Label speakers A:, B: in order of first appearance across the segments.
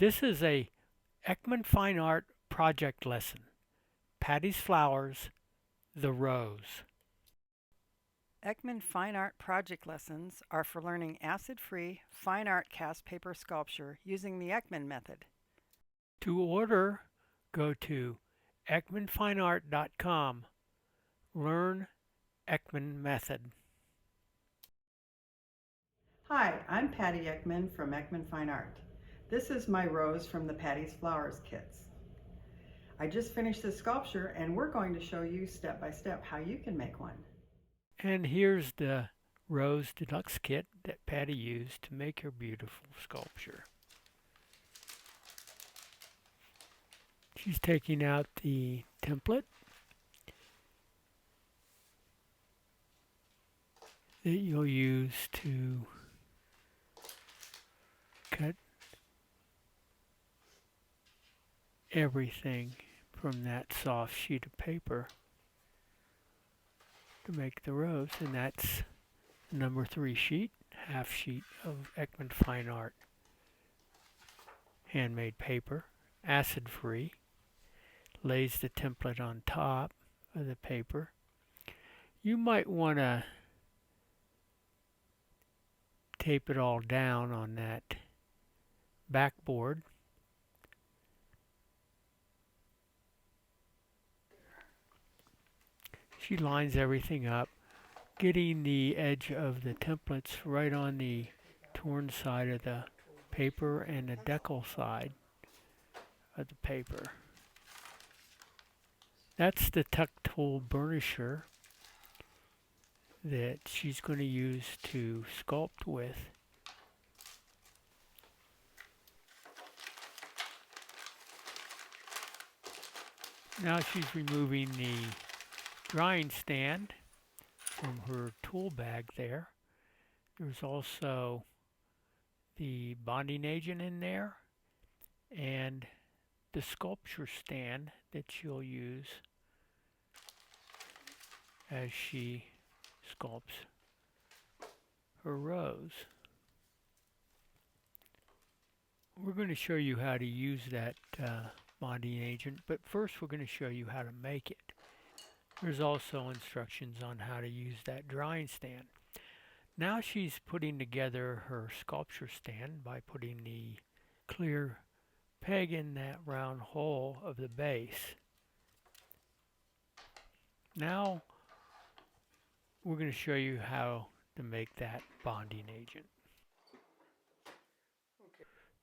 A: This is a Eckman Fine Art project lesson. Patty's Flowers, The Rose.
B: Eckman Fine Art project lessons are for learning acid-free fine art cast paper sculpture using the Eckman method.
A: To order, go to eckmanfineart.com. Learn Eckman Method.
B: Hi, I'm Patty Eckman from Eckman Fine Art. This is my rose from the Patty's Flowers kits. I just finished this sculpture and we're going to show you step by step how you can make one.
A: And here's the Rose Deluxe kit that Patty used to make her beautiful sculpture. She's taking out the template that you'll use to cut everything from that soft sheet of paper to make the rose, and that's number 3 sheet, half sheet of Eckman Fine Art handmade paper, acid free. Lays the template on top of the paper. You might want to tape it all down on that backboard. She lines everything up, getting the edge of the templates right on the torn side of the paper and the decal side of the paper. That's the tuck tool burnisher that she's going to use to sculpt with. Now she's removing the drying stand from her tool bag there. There's also the bonding agent in there and the sculpture stand that she'll use as she sculpts her rose. We're going to show you how to use that bonding agent, but first we're going to show you how to make it. There's also instructions on how to use that drying stand. Now she's putting together her sculpture stand by putting the clear peg in that round hole of the base. Now we're going to show you how to make that bonding agent.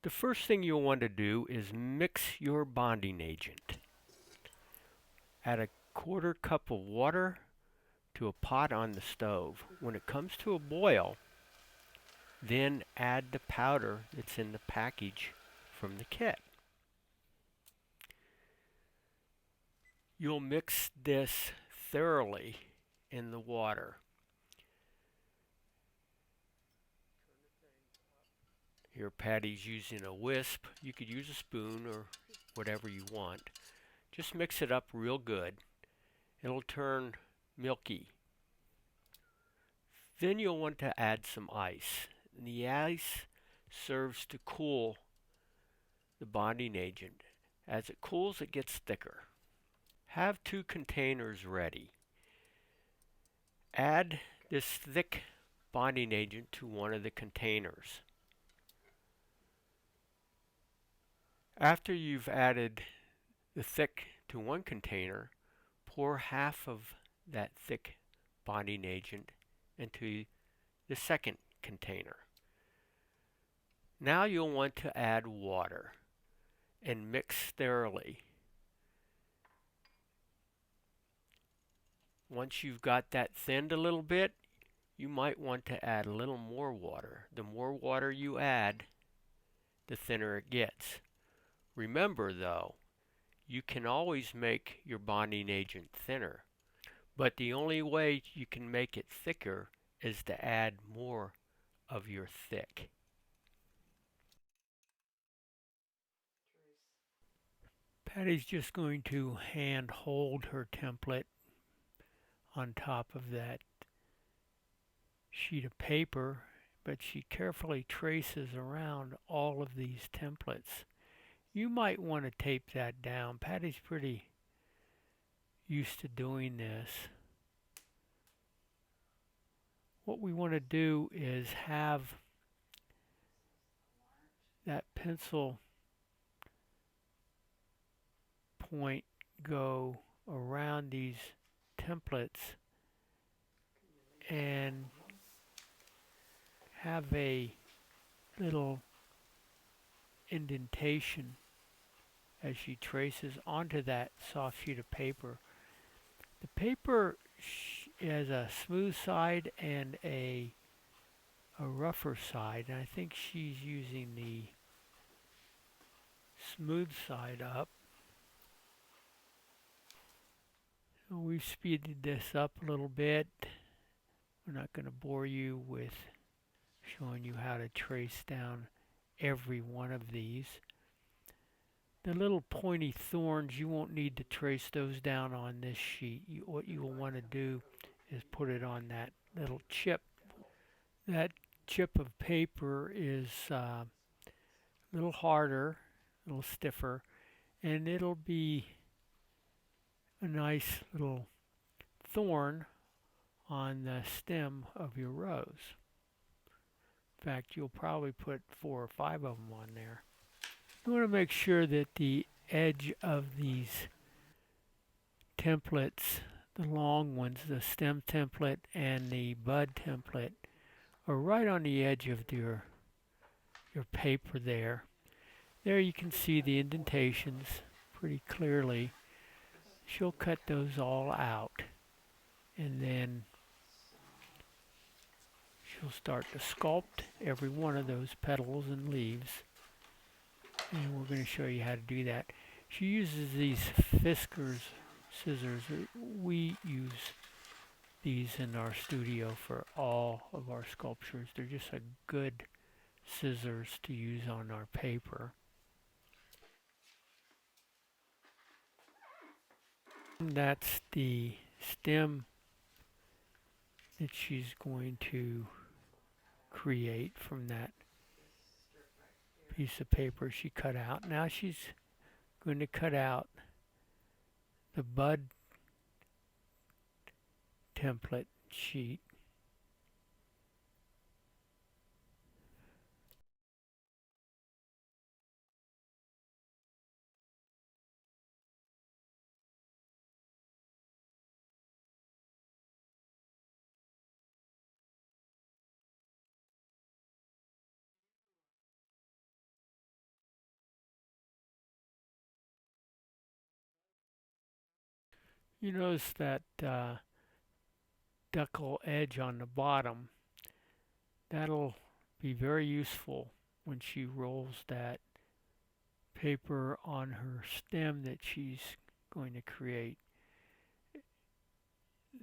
A: The first thing you'll want to do is mix your bonding agent. Add a 1/4 cup of water to a pot on the stove. When it comes to a boil, then add the powder that's in the package from the kit. You'll mix this thoroughly in the water. Here Patty's using a whisk. You could use a spoon or whatever you want. Just mix it up real good. It'll turn milky. Then you'll want to add some ice. The ice serves to cool the bonding agent. As it cools, it gets thicker. Have 2 containers ready. Add this thick bonding agent to one of the containers. After you've added the thick to one container, pour half of that thick bonding agent into the second container. Now you'll want to add water and mix thoroughly. Once you've got that thinned a little bit, you might want to add a little more water. The more water you add, the thinner it gets. Remember though, you can always make your bonding agent thinner, but the only way you can make it thicker is to add more of your thick. Patty's just going to hand hold her template on top of that sheet of paper, but she carefully traces around all of these templates You might want to tape that down. Patty's pretty used to doing this. What we want to do is have that pencil point go around these templates and have a little indentation as she traces onto that soft sheet of paper. The paper has a smooth side and a rougher side, and I think she's using the smooth side up. So we've speeded this up a little bit. We're not going to bore you with showing you how to trace down every one of these. The little pointy thorns, you won't need to trace those down on this sheet. What you will want to do is put it on that little chip. That chip of paper is a little harder, a little stiffer, and it'll be a nice little thorn on the stem of your rose. In fact, you'll probably put 4 or 5 of them on there. You want to make sure that the edge of these templates, the long ones, the stem template and the bud template, are right on the edge of your paper there. There you can see the indentations pretty clearly. She'll cut those all out, and then she'll start to sculpt every one of those petals and leaves, and we're going to show you how to do that. She uses these Fiskars scissors. We use these in our studio for all of our sculptures. They're just a good scissors to use on our paper. And that's the stem that she's going to create from that piece of paper she cut out. Now she's going to cut out the bud template sheet. You notice that duckle edge on the bottom. That'll be very useful when she rolls that paper on her stem that she's going to create.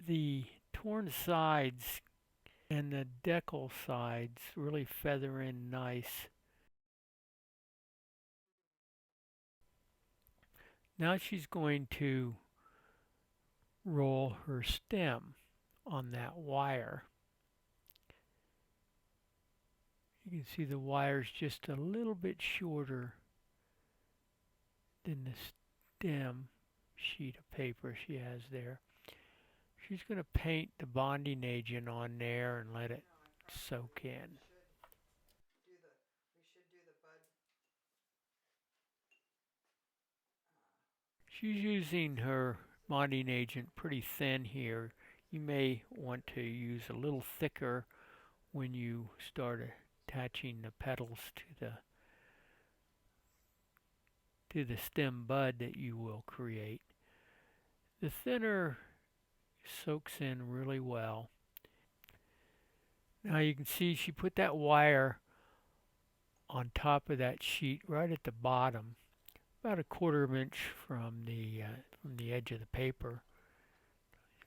A: The torn sides and the decal sides really feather in nice. Now she's going to roll her stem on that wire. You can see the wire's just a little bit shorter than the stem sheet of paper she has there. She's going to paint the bonding agent on there and let it soak in. She's using her bonding agent pretty thin here. You may want to use a little thicker when you start attaching the petals to the stem bud that you will create. The thinner soaks in really well. Now you can see she put that wire on top of that sheet right at the bottom, about a quarter of an inch from the edge of the paper.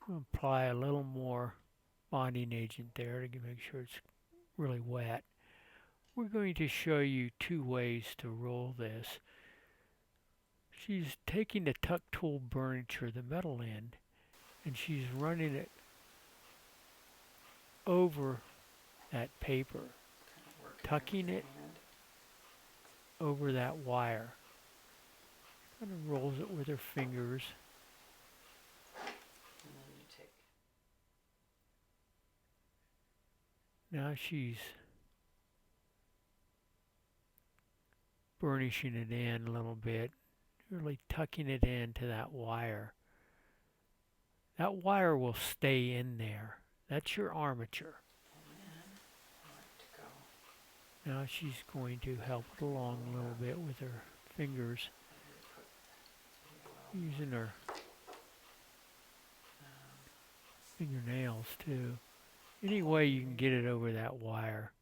A: We'll apply a little more bonding agent there to make sure it's really wet. We're going to show you 2 ways to roll this. She's taking the tuck tool burniture, the metal end, and she's running it over that paper, tucking it over that wire. Kind of rolls it with her fingers.
B: And then you take.
A: Now she's burnishing it in a little bit, really tucking it into that wire. That wire will stay in there. That's your armature.
B: And then I like to go.
A: Now she's going to help it along a little bit with her fingers, using her fingernails too. Any way you can get it over that wire.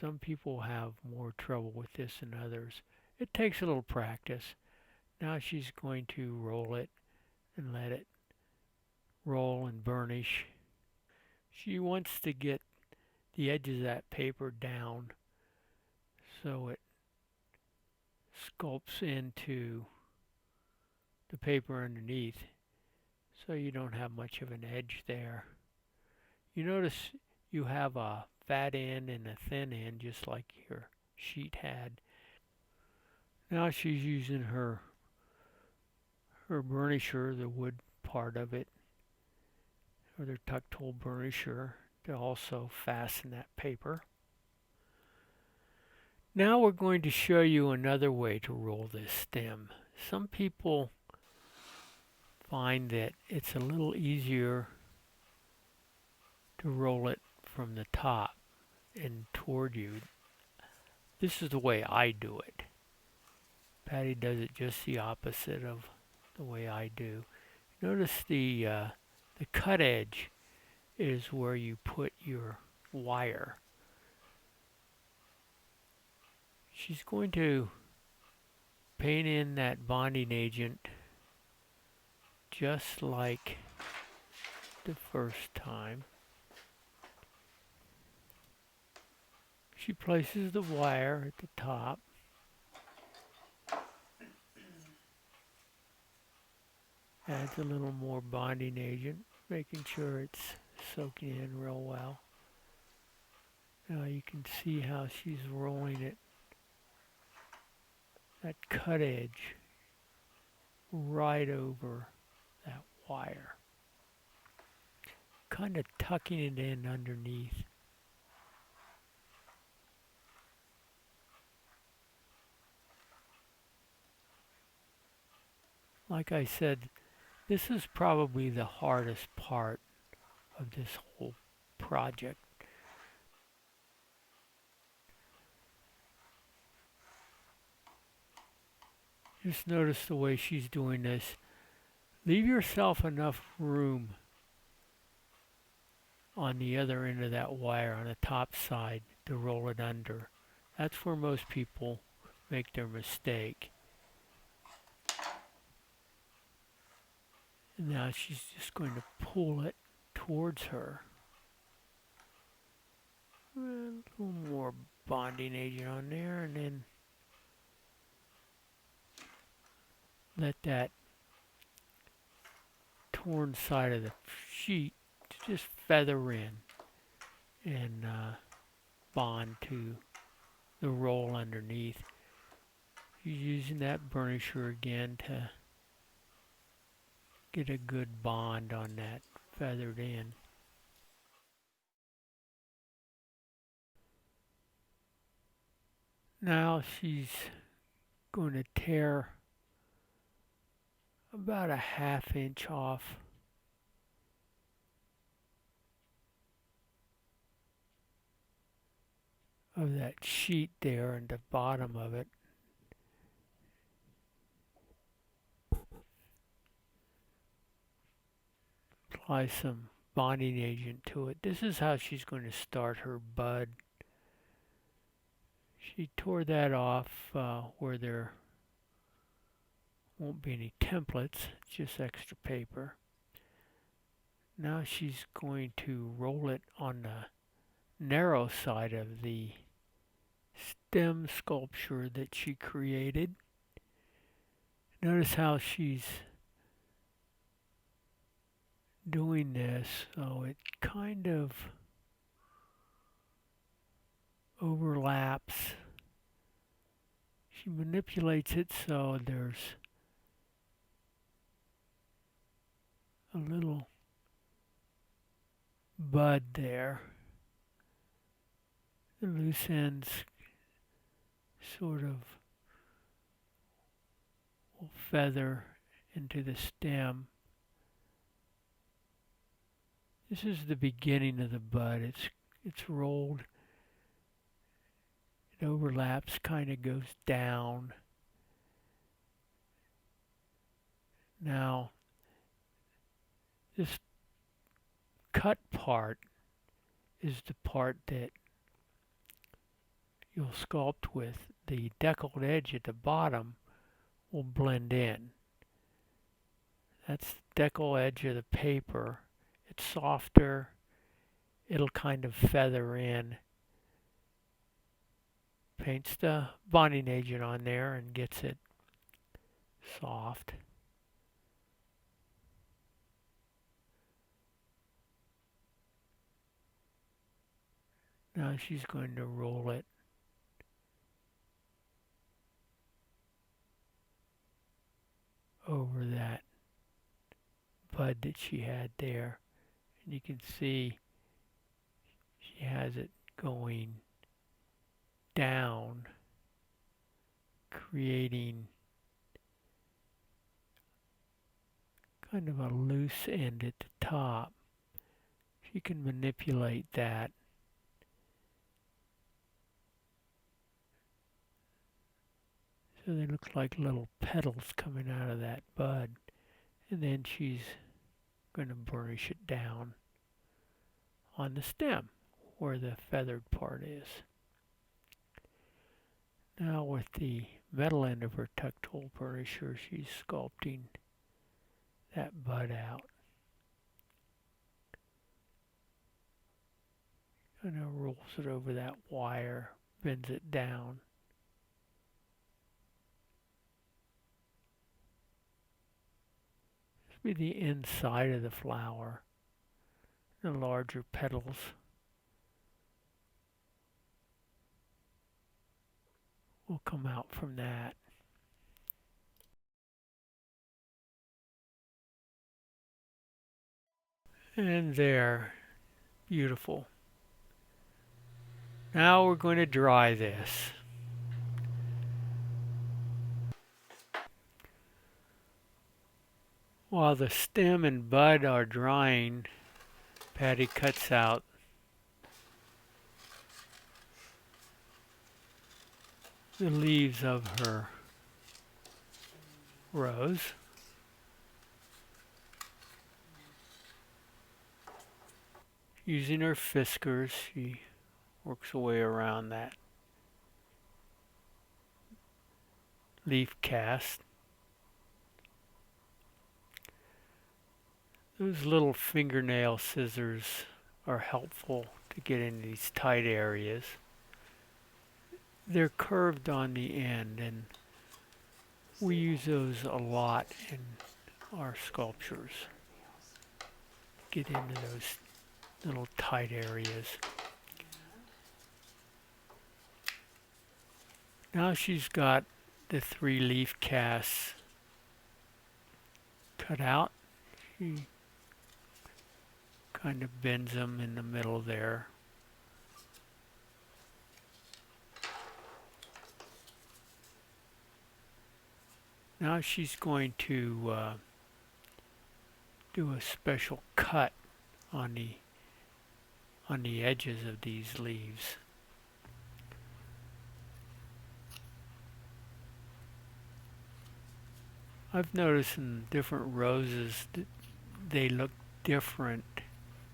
A: Some people have more trouble with this than others. It takes a little practice. Now she's going to roll it and let it roll and burnish. She wants to get the edges of that paper down so it sculpts into the paper underneath, so you don't have much of an edge there. You notice you have a fat end and a thin end just like your sheet had. Now she's using her burnisher, the wood part of it, or their tuck tool burnisher, to also fasten that paper. Now we're going to show you another way to roll this stem. Some people find that it's a little easier to roll it from the top and toward you. This is the way I do it. Patty does it just the opposite of the way I do. Notice the cut edge is where you put your wire. She's going to paint in that bonding agent just like the first time. She places the wire at the top. Adds a little more bonding agent, making sure it's soaking in real well. Now you can see how she's rolling it, that cut edge, right over that wire. Kind of tucking it in underneath. Like I said, this is probably the hardest part of this whole project. Just notice the way she's doing this. Leave yourself enough room on the other end of that wire on the top side to roll it under. That's where most people make their mistake. And now she's just going to pull it towards her. A little more bonding agent on there, and then let that torn side of the sheet just feather in and bond to the roll underneath. You're using that burnisher again to get a good bond on that feathered end. Now she's going to tear about a ½ inch off of that sheet there and the bottom of it. Apply some bonding agent to it. This is how she's going to start her bud. She tore that off where there won't be any templates, just extra paper. Now she's going to roll it on the narrow side of the stem sculpture that she created. Notice how she's doing this, so it kind of overlaps. She manipulates it so there's a little bud there. The loose ends sort of will feather into the stem. This is the beginning of the bud. It's rolled. It overlaps, kind of goes down. Now, this cut part is the part that you'll sculpt with. The deckled edge at the bottom will blend in. That's the deckle edge of the paper. It's softer. It'll kind of feather in. Paints the bonding agent on there and gets it soft. Now she's going to roll it over that bud that she had there. And you can see she has it going down, creating kind of a loose end at the top. She can manipulate that. So they look like little petals coming out of that bud. And then she's going to burnish it down on the stem where the feathered part is. Now with the metal end of her tuck tool burnisher, she's sculpting that bud out. Kind of rolls it over that wire, bends it down. This will be the inside of the flower, the larger petals. Will come out from that. And there, beautiful. Now we're going to dry this. While the stem and bud are drying, Patty cuts out the leaves of her rose. Using her fiskars, she works her way around that leaf cast. Those little fingernail scissors are helpful to get in these tight areas. They're curved on the end, and we use those a lot in our sculptures. Get into those little tight areas. Now she's got the 3 leaf casts cut out. She kind of bends them in the middle there. Now she's going to do a special cut on the edges of these leaves. I've noticed in different roses that they look different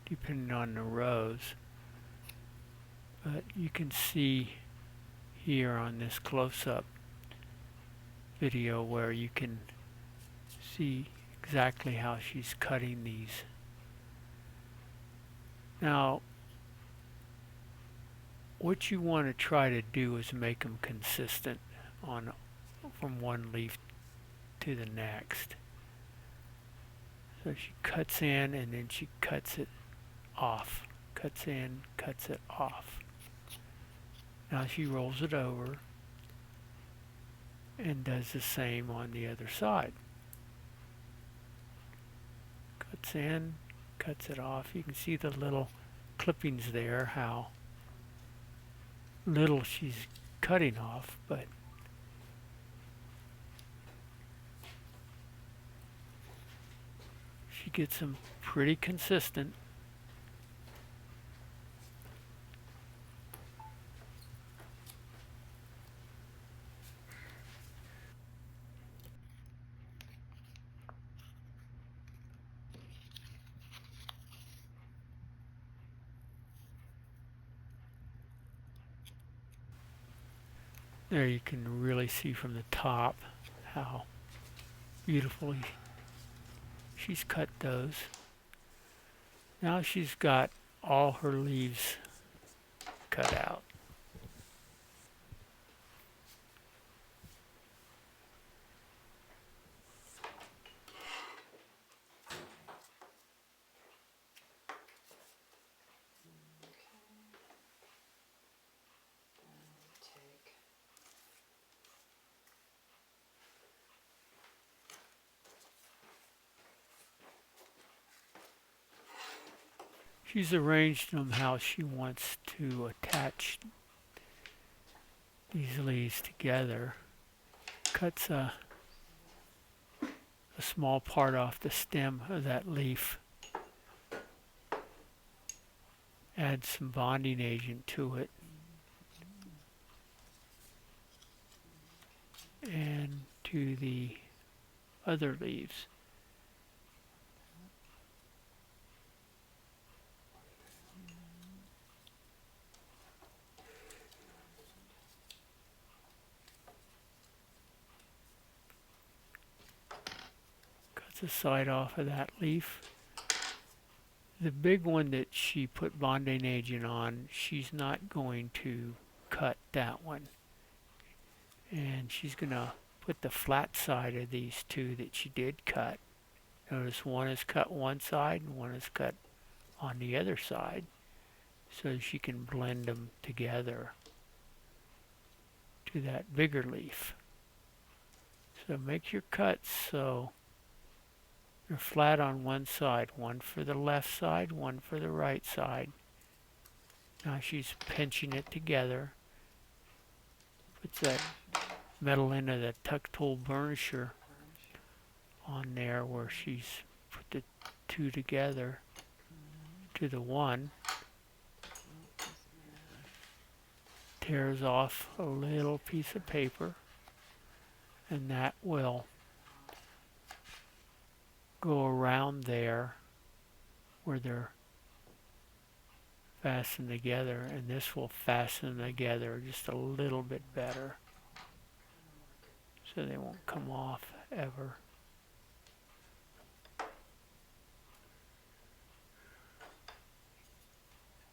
A: depending on the rose. But you can see here on this close-up video where you can see exactly how she's cutting these. Now, what you want to try to do is make them consistent from one leaf to the next. So she cuts in and then she cuts it off. Cuts in, cuts it off. Now she rolls it over. and does the same on the other side. Cuts in, cuts it off. You can see the little clippings there, how little she's cutting off, but she gets them pretty consistent. There you can really see from the top how beautifully she's cut those. Now she's got all her leaves cut out. She's arranged them how she wants to attach these leaves together. Cuts a small part off the stem of that leaf. Adds some bonding agent to it. And to the other leaves. Cuts the side off of that leaf. The big one that she put bonding agent on, she's not going to cut that one. And she's going to put the flat side of these two that she did cut. Notice one is cut one side and one is cut on the other side, so she can blend them together to that bigger leaf. So make your cuts so they're flat on one side, one for the left side, one for the right side. Now she's pinching it together. Puts that metal into the tuck tool burnisher on there where she's put the two together to the one. Tears off a little piece of paper, and that will go around there where they're fastened together, and this will fasten together just a little bit better so they won't come off ever.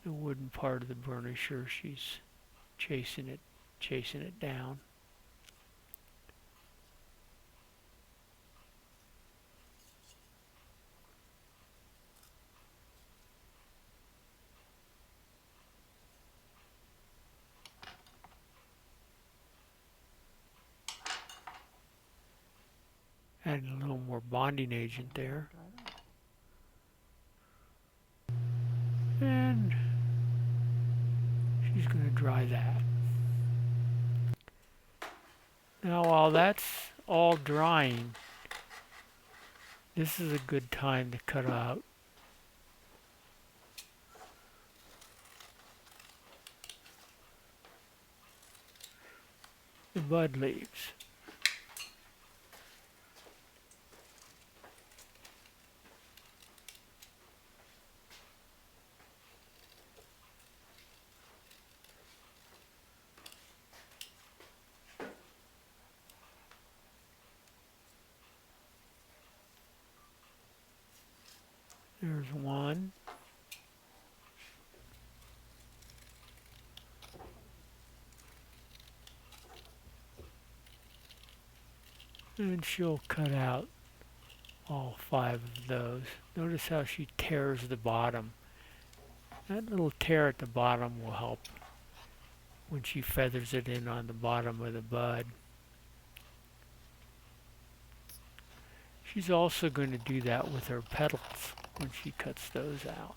A: The wooden part of the burnisher, she's chasing it down. Adding a little more bonding agent there. And she's going to dry that. Now while that's all drying, this is a good time to cut out the bud leaves. There's one. And she'll cut out all 5 of those. Notice how she tears the bottom. That little tear at the bottom will help when she feathers it in on the bottom of the bud. She's also going to do that with her petals when she cuts those out.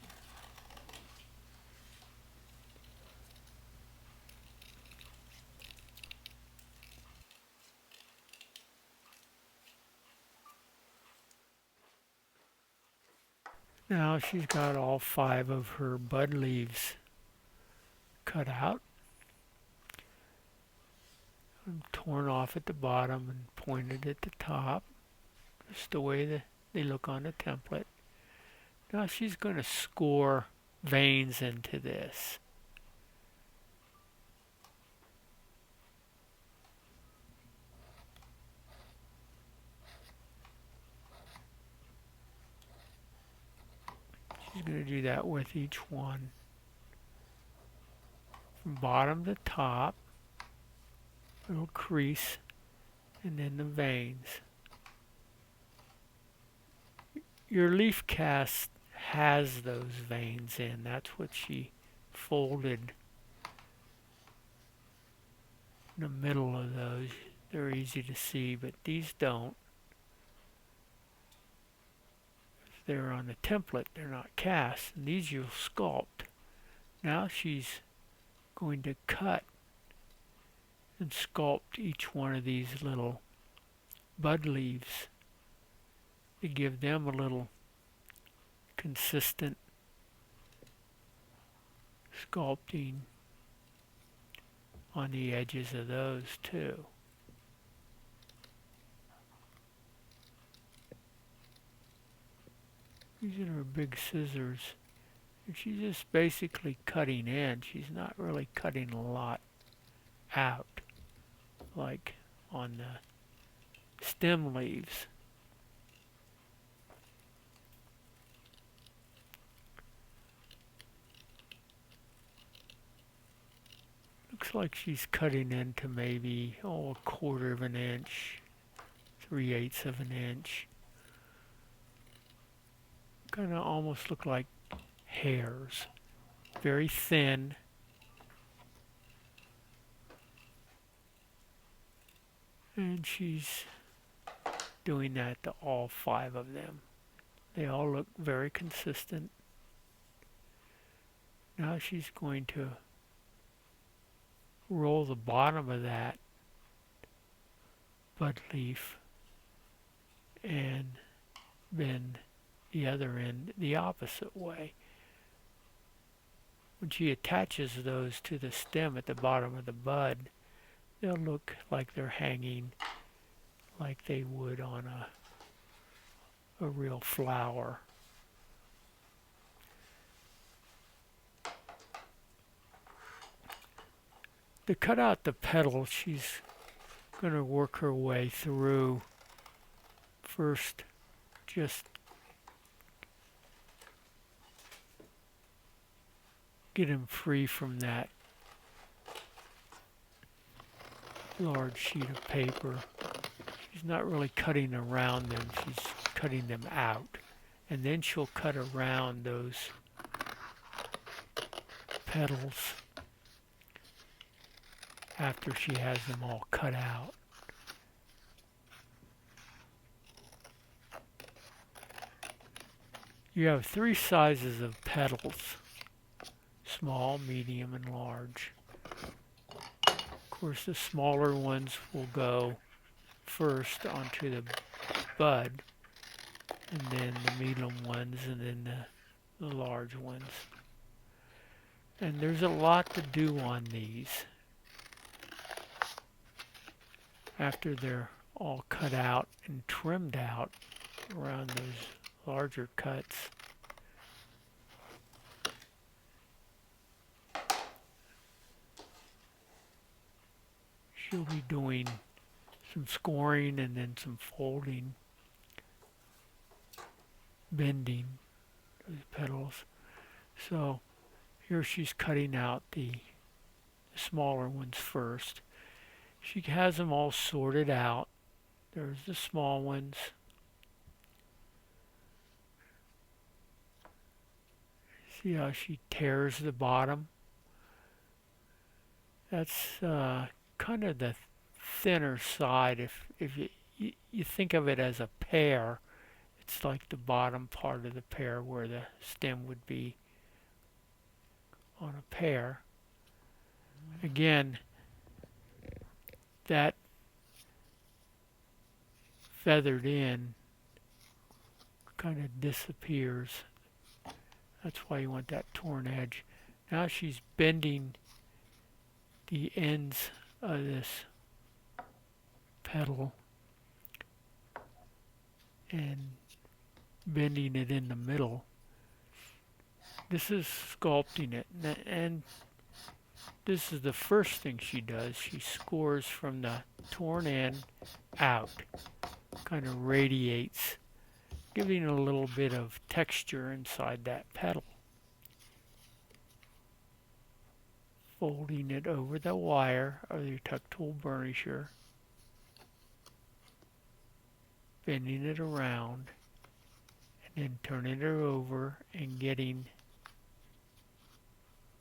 A: Now she's got all 5 of her bud leaves cut out and torn off at the bottom and pointed at the top, just the way they look on the template. Now she's going to score veins into this. She's going to do that with each one. From bottom to top, little crease, and then the veins. Your leaf cast has those veins in. That's what she folded in the middle of those. They're easy to see, but these don't. If they're on the template, they're not cast, and these you'll sculpt. Now she's going to cut and sculpt each one of these little bud leaves to give them a little consistent sculpting on the edges of those too. Using her big scissors, and she's just basically cutting in. She's not really cutting a lot out like on the stem leaves. Looks like she's cutting into maybe, a quarter of an inch, 3/8 of an inch. Kind of almost look like hairs. Very thin. And she's doing that to all 5 of them. They all look very consistent. Now she's going to roll the bottom of that bud leaf and bend the other end the opposite way. When she attaches those to the stem at the bottom of the bud, they'll look like they're hanging like they would on a real flower. To cut out the petals, she's going to work her way through. First, just get him free from that large sheet of paper. She's not really cutting around them, she's cutting them out. And then she'll cut around those petals after she has them all cut out. You have 3 sizes of petals: small, medium, and large. Of course, the smaller ones will go first onto the bud, and then the medium ones, and then the large ones. And there's a lot to do on these. After they're all cut out and trimmed out around those larger cuts, she'll be doing some scoring and then some folding, bending those petals. So here she's cutting out the smaller ones first. She has them all sorted out. There's the small ones. See how she tears the bottom? That's kind of the thinner side. If you think of it as a pear. It's like the bottom part of the pear where the stem would be on a pear. Again, that feathered end kind of disappears. That's why you want that torn edge. Now she's bending the ends of this petal and bending it in the middle. This is sculpting it, and this is the first thing she does. She scores from the torn end out, kind of radiates, giving a little bit of texture inside that petal. Folding it over the wire of your tuck tool burnisher, bending it around, and then turning it over and getting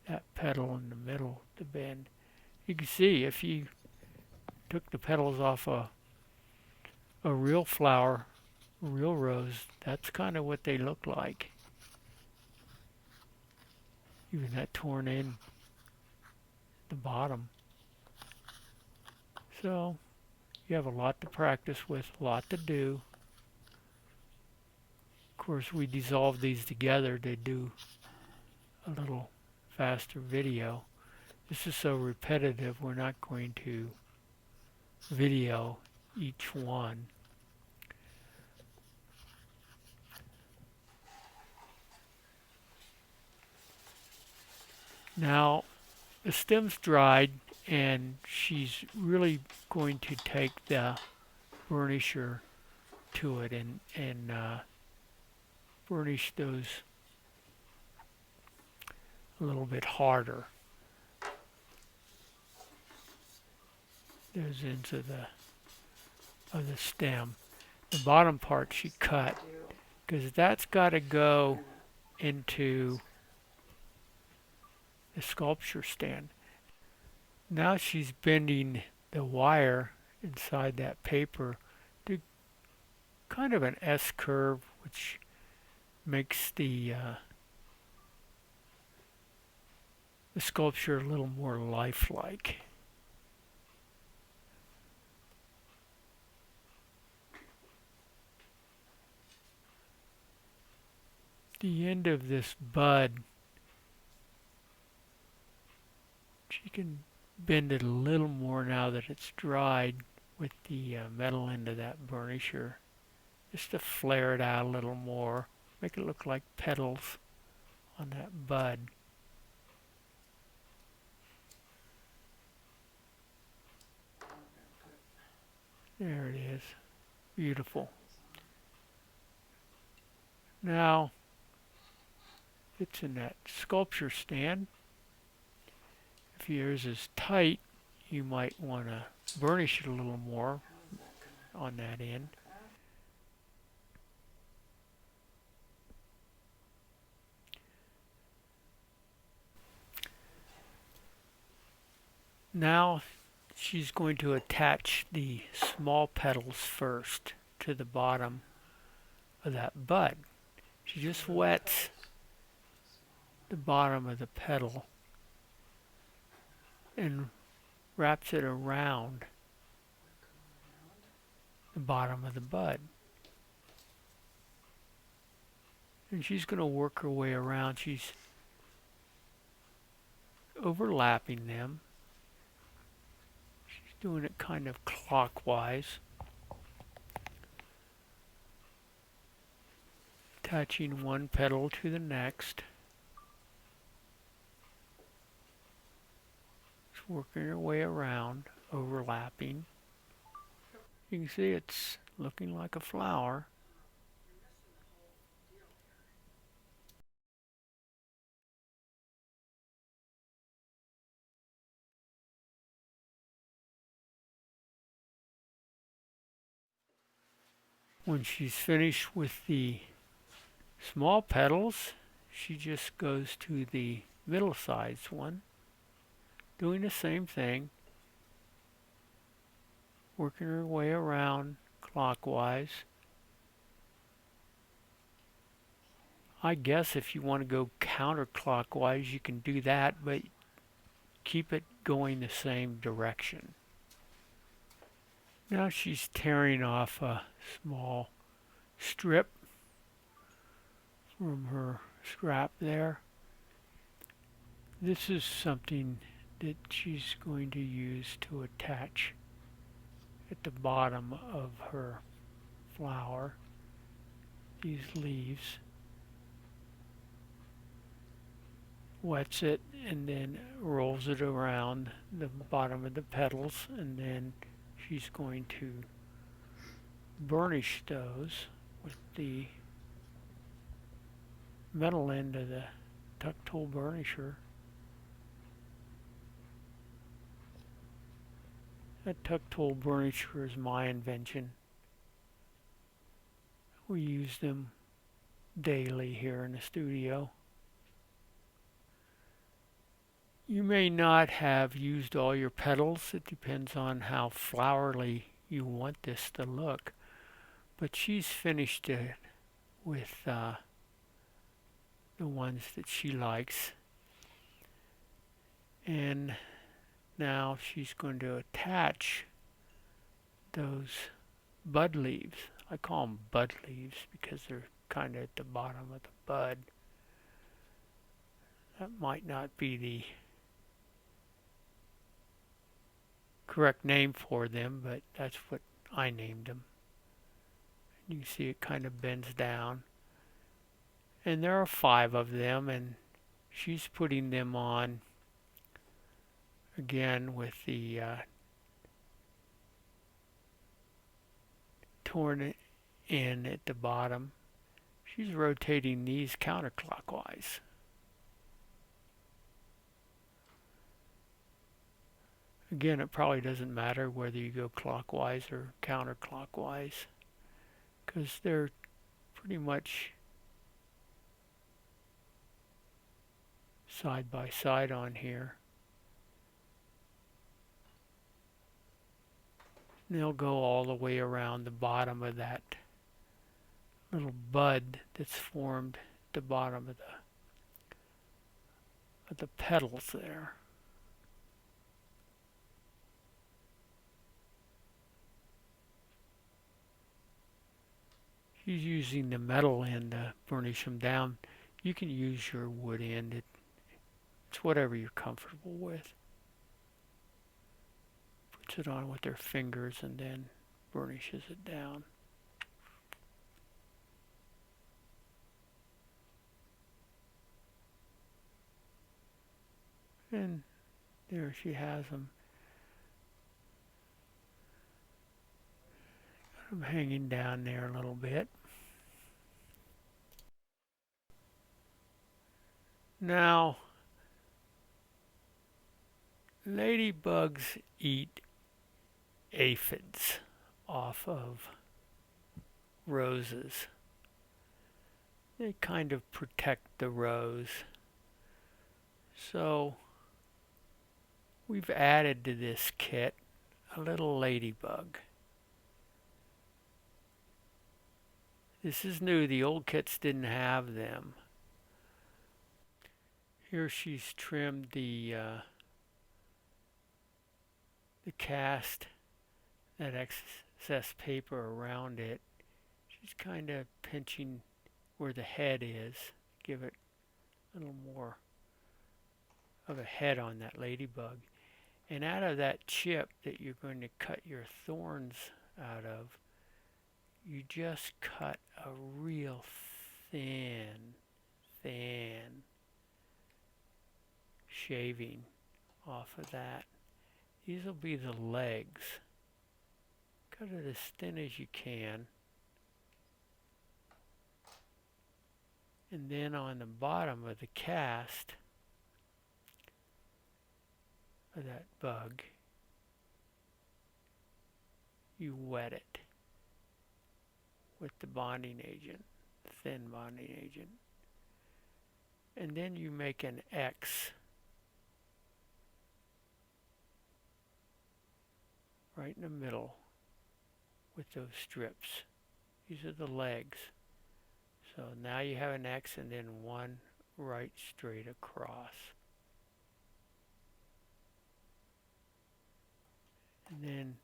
A: that petal in the middle to bend. You can see if you took the petals off a real flower, a real rose, that's kind of what they look like. Even that torn end at the bottom. So you have a lot to practice with, a lot to do. Of course, we dissolve these together to do a little faster video. This is so repetitive, we're not going to video each one. Now, the stem's dried, and she's really going to take the burnisher to it and burnish those a little bit harder. Those ends of the stem. The bottom part she cut because that's got to go into the sculpture stand. Now she's bending the wire inside that paper to kind of an S curve, which makes the sculpture a little more lifelike. The end of this bud, she can bend it a little more now that it's dried with the metal end of that burnisher, just to flare it out a little more, make it look like petals on that bud. There it is. Beautiful. Now, it's in that sculpture stand. If yours is tight, you might want to burnish it a little more on that end. Now she's going to attach the small petals first to the bottom of that bud. She just wets the bottom of the petal and wraps it around the bottom of the bud. And she's going to work her way around. She's overlapping them. She's doing it kind of clockwise. Attaching one petal to the next. Just working her way around, overlapping. You can see it's looking like a flower. When she's finished with the small petals, she just goes to the middle-sized one, doing the same thing, working her way around clockwise. I guess if you want to go counterclockwise, you can do that, but keep it going the same direction. Now she's tearing off a small strip from her scrap there. This is something that she's going to use to attach at the bottom of her flower, these leaves. Wets it and then rolls it around the bottom of the petals, and then she's going to burnish those with the metal end of the tuck tool burnisher. That tuck tool burnisher is my invention. We use them daily here in the studio. You may not have used all your petals. It depends on how flowery you want this to look. But she's finished it with the ones that she likes. And now she's going to attach those bud leaves. I call them bud leaves because they're kind of at the bottom of the bud. That might not be the correct name for them, but that's what I named them. You can see it kind of bends down. And there are 5 of them, and she's putting them on again with the torn in at the bottom. She's rotating these counterclockwise. Again, it probably doesn't matter whether you go clockwise or counterclockwise, because they're pretty much side by side on here. And they'll go all the way around the bottom of that little bud that's formed at the bottom of the petals there. She's using the metal end to burnish them down. You can use your wood end. It's whatever you're comfortable with. Puts it on with her fingers and then burnishes it down. And there she has them. Got them hanging down there a little bit. Now, ladybugs eat aphids off of roses. They kind of protect the rose. So we've added to this kit a little ladybug. This is new. The old kits didn't have them. Here she's trimmed the cast, that excess paper around it. She's kind of pinching where the head is. Give it a little more of a head on that ladybug. And out of that chip that you're going to cut your thorns out of, you just cut a real thin shaving off of that. These will be the legs. Cut it as thin as you can. And then on the bottom of the cast of that bug, you wet it with the bonding agent, thin bonding agent. And then you make an X right in the middle with those strips. These are the legs. So now you have an X and then one right straight across. And then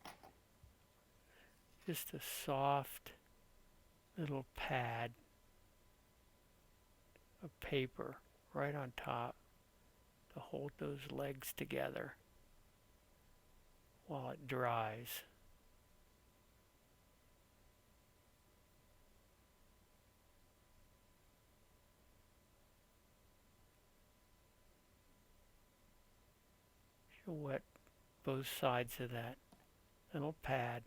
A: just a soft little pad of paper right on top to hold those legs together while it dries. You'll wet both sides of that little pad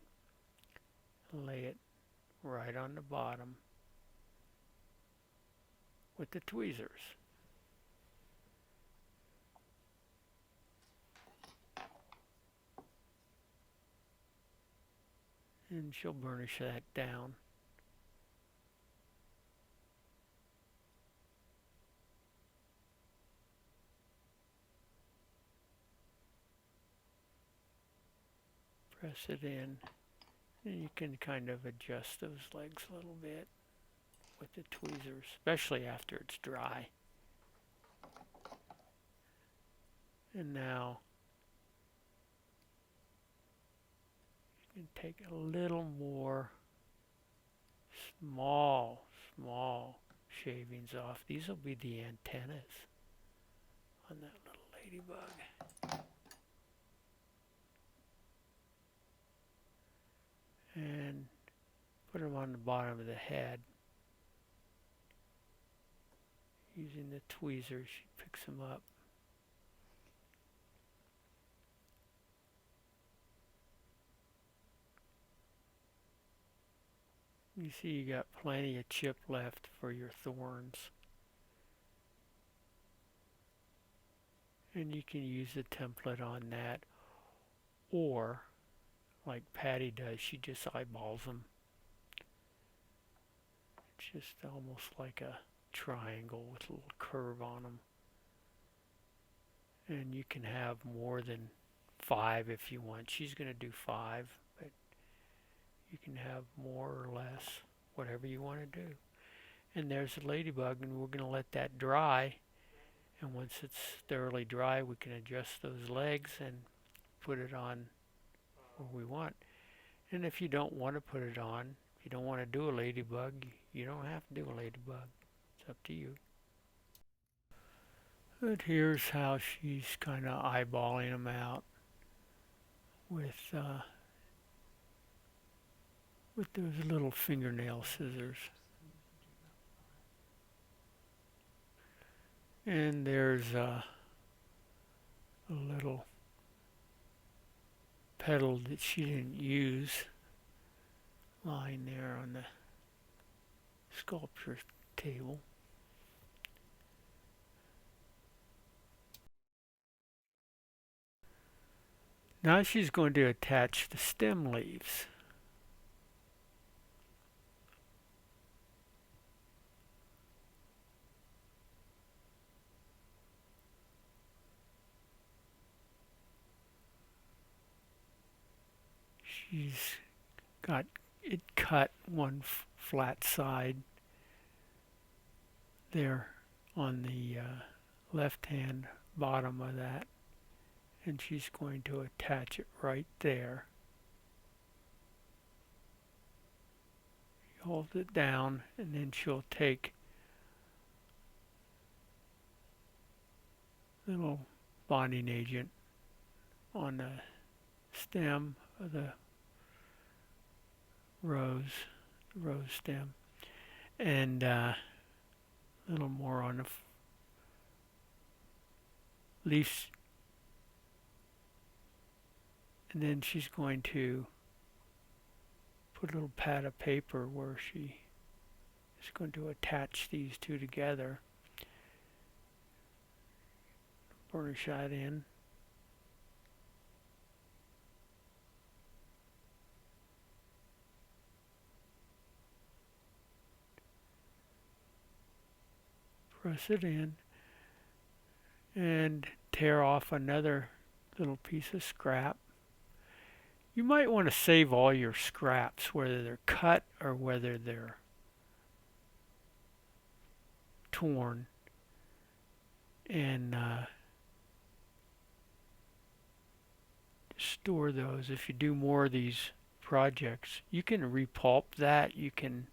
A: and lay it right on the bottom with the tweezers. And she'll burnish that down. Press it in, and you can kind of adjust those legs a little bit with the tweezers, especially after it's dry. And now you can take a little more small shavings off. These will be the antennas on that little ladybug. And put them on the bottom of the head. Using the tweezers, she picks them up. You see you got plenty of chip left for your thorns. And you can use the template on that, or like Patty does, she just eyeballs them. It's just almost like a triangle with a little curve on them. And you can have more than 5 if you want. She's going to do 5, but you can have more or less, whatever you want to do. And there's the ladybug, and we're going to let that dry. And once it's thoroughly dry, we can adjust those legs and put it on where we want. And if you don't want to put it on, if you don't want to do a ladybug, you don't have to do a ladybug. It's up to you. But here's how she's kind of eyeballing them out with those little fingernail scissors. And there's a little petal that she didn't use lying there on the sculpture table. Now she's going to attach the stem leaves. She's got it cut one flat side there on the left hand bottom of that, and she's going to attach it right there. She holds it down, and then she'll take a little bonding agent on the stem of the rose stem, and a little more on the leaves, and then she's going to put a little pad of paper where she is going to attach these two together. Burnish that in. Press it in and tear off another little piece of scrap. You might want to save all your scraps, whether they're cut or whether they're torn, and store those. If you do more of these projects, you can repulp that. You can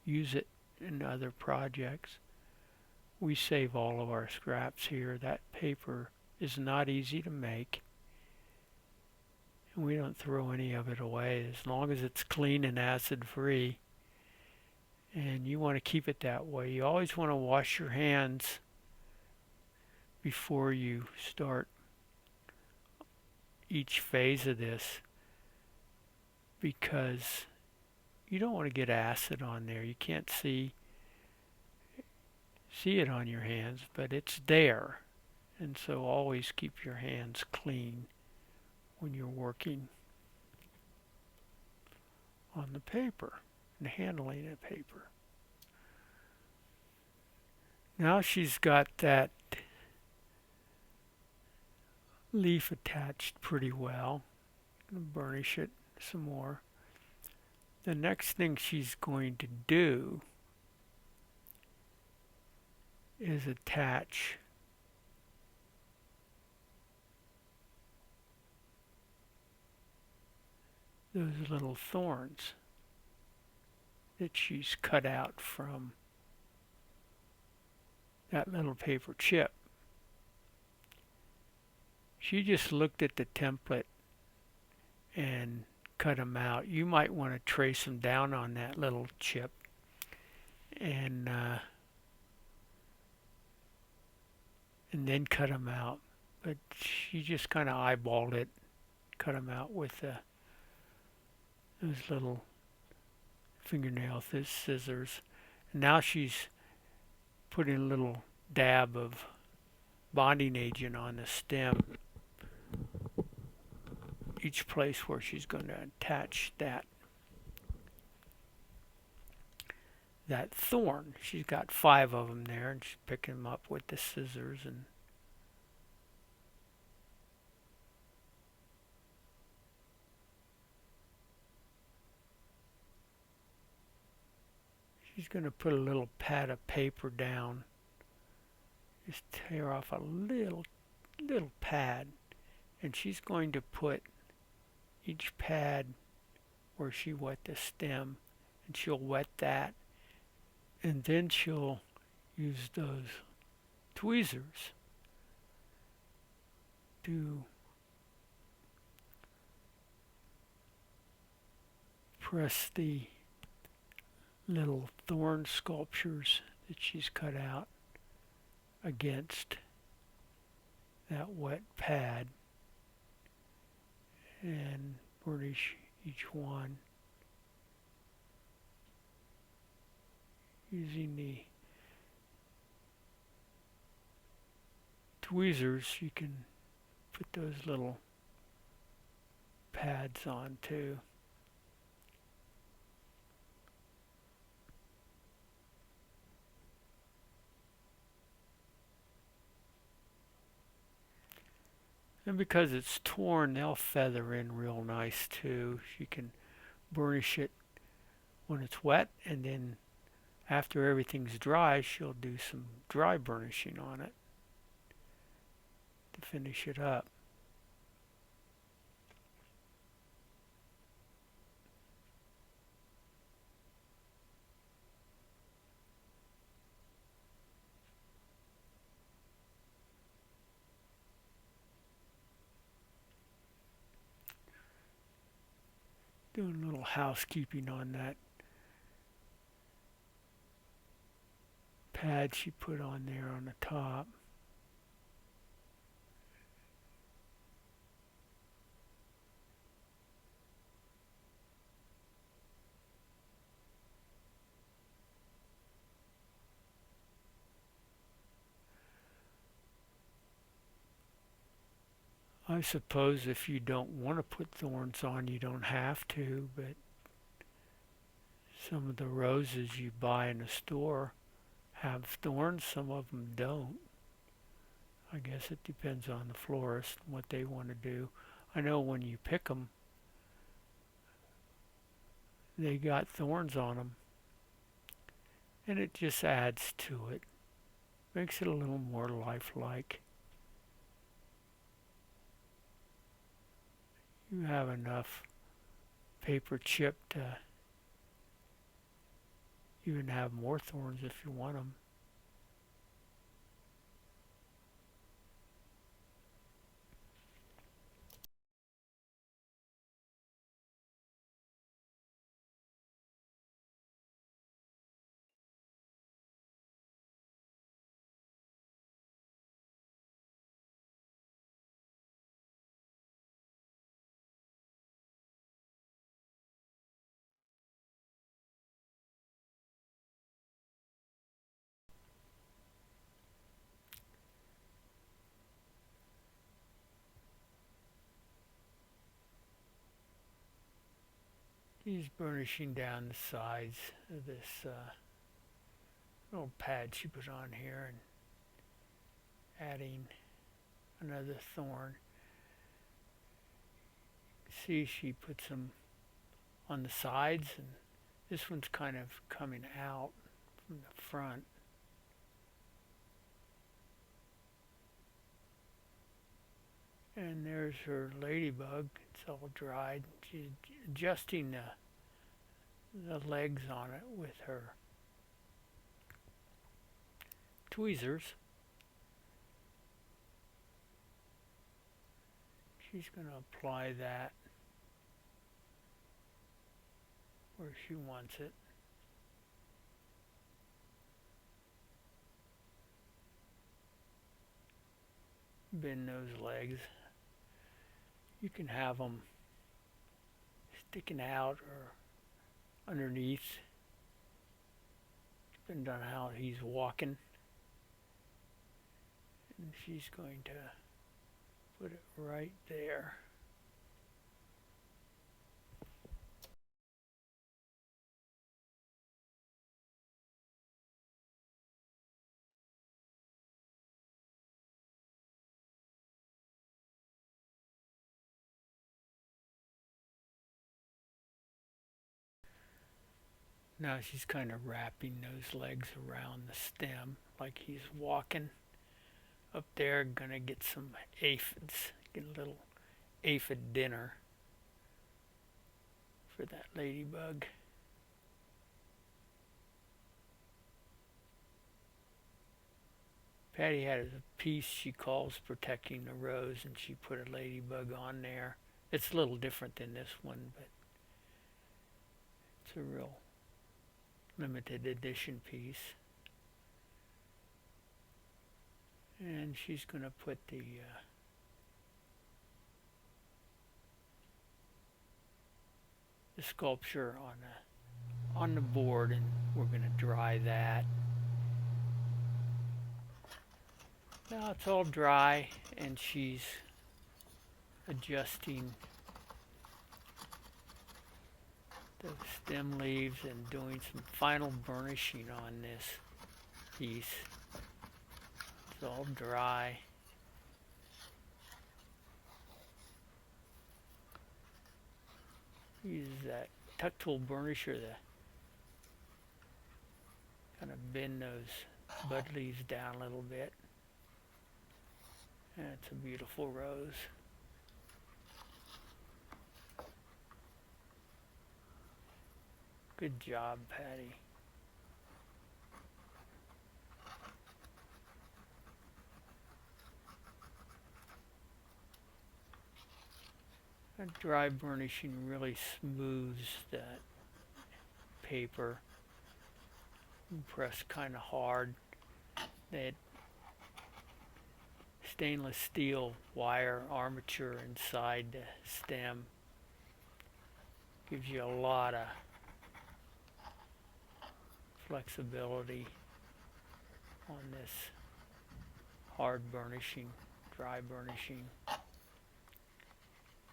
A: use it in other projects. We save all of our scraps here. That paper is not easy to make, and we don't throw any of it away as long as it's clean and acid free. And you want to keep it that way. You always want to wash your hands before you start each phase of this, because you don't want to get acid on there. You can't see it on your hands, but it's there. And so always keep your hands clean when you're working on the paper and handling the paper. Now she's got that leaf attached pretty well. I'm going to burnish it some more. The next thing she's going to do is attach those little thorns that she's cut out from that little paper chip. She just looked at the template and cut them out. You might want to trace them down on that little chip and then cut them out. But she just kind of eyeballed it, cut them out with those little fingernail scissors. And now she's putting a little dab of bonding agent on the stem, each place where she's going to attach that thorn. She's got 5 of them there, and she's picking them up with the scissors, and she's going to put a little pad of paper down. Just tear off a little pad, and she's going to put each pad where she wet the stem, and she'll wet that, and then she'll use those tweezers to press the little thorn sculptures that she's cut out against that wet pad, and burnish each one using the tweezers. You can put those little pads on too. And because it's torn, they'll feather in real nice too. You can burnish it when it's wet, and then after everything's dry, she'll do some dry burnishing on it to finish it up. Doing a little housekeeping on that pad she put on there on the top. I suppose if you don't want to put thorns on, you don't have to, but some of the roses you buy in the store have thorns, some of them don't. I guess it depends on the florist and what they want to do. I know when you pick them, they got thorns on them, and it just adds to it, makes it a little more lifelike. You have enough paper chip to even have more thorns if you want them. She's burnishing down the sides of this little pad she put on here and adding another thorn. See, she puts them on the sides, and this one's kind of coming out from the front. And there's her ladybug. It's all dried. She's adjusting the legs on it with her tweezers. She's going to apply that where she wants it. Bend those legs. You can have them sticking out or underneath, depending on how he's walking. And she's going to put it right there. Now she's kind of wrapping those legs around the stem like he's walking. Up there, gonna get some aphids. Get a little aphid dinner for that ladybug. Patty had a piece she calls Protecting the Rose, and she put a ladybug on there. It's a little different than this one, but it's a real limited edition piece. And she's going to put the sculpture on the board, and we're going to dry that. Now it's all dry, and she's adjusting the stem leaves and doing some final burnishing on this piece. It's all dry. Use that tuck tool burnisher to kind of bend those bud leaves down a little bit. And it's a beautiful rose. Good job, Patty. That dry burnishing really smooths that paper. You press kind of hard. That stainless steel wire armature inside the stem gives you a lot of flexibility on this hard burnishing, dry burnishing.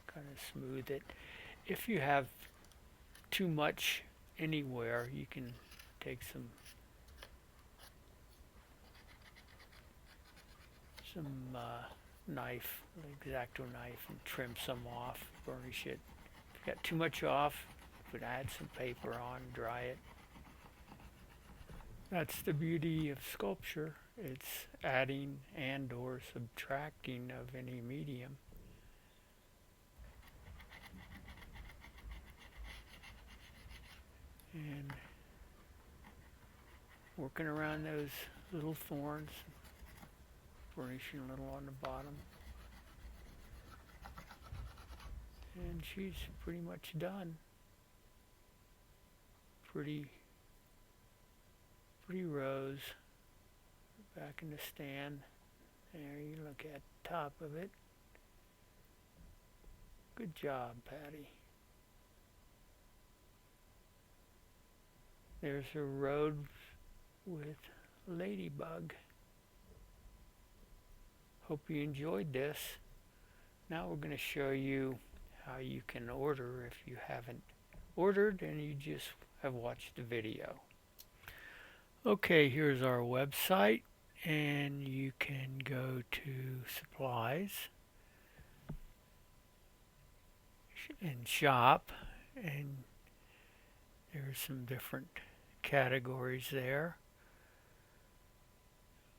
A: Kind of smooth it. If you have too much anywhere, you can take some knife, an X-Acto knife, and trim some off, burnish it. If you got too much off, But add some paper on, dry it. That's the beauty of sculpture. It's adding and or subtracting of any medium. And working around those little thorns, burnishing a little on the bottom. And she's pretty much done. Pretty rose. Back in the stand. There, you look at the top of it. Good job, Patty. There's a road with ladybug. Hope you enjoyed this. Now we're going to show you how you can order if you haven't ordered and you just have watched the video. Okay, here's our website, and you can go to supplies and shop, and there's some different categories there.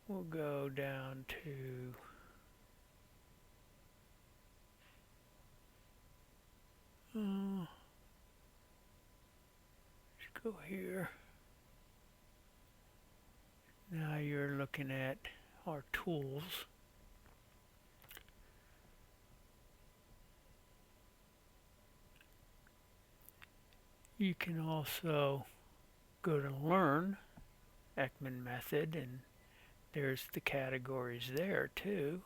A: We'll go down to let's go here. Now you're looking at our tools. You can also go to Learn, Eckman Method, and there's the categories there too.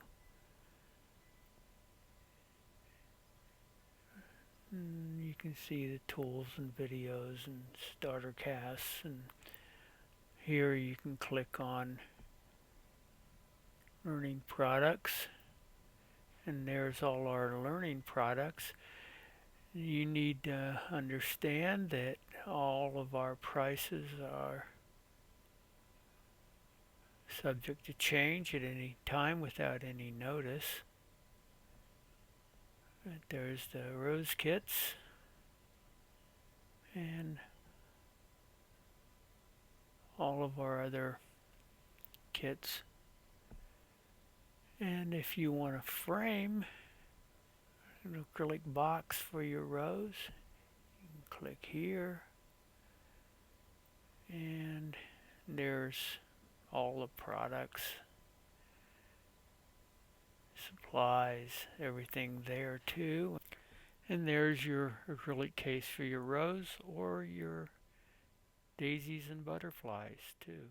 A: And you can see the tools and videos and starter casts, and here you can click on Learning Products, and there's all our learning products. You need to understand that all of our prices are subject to change at any time without any notice. There's the rose kits and all of our other kits. And if you want to frame an acrylic box for your rose, you can click here, and there's all the products, supplies, everything there too. And there's your acrylic case for your rose or your daisies and butterflies too.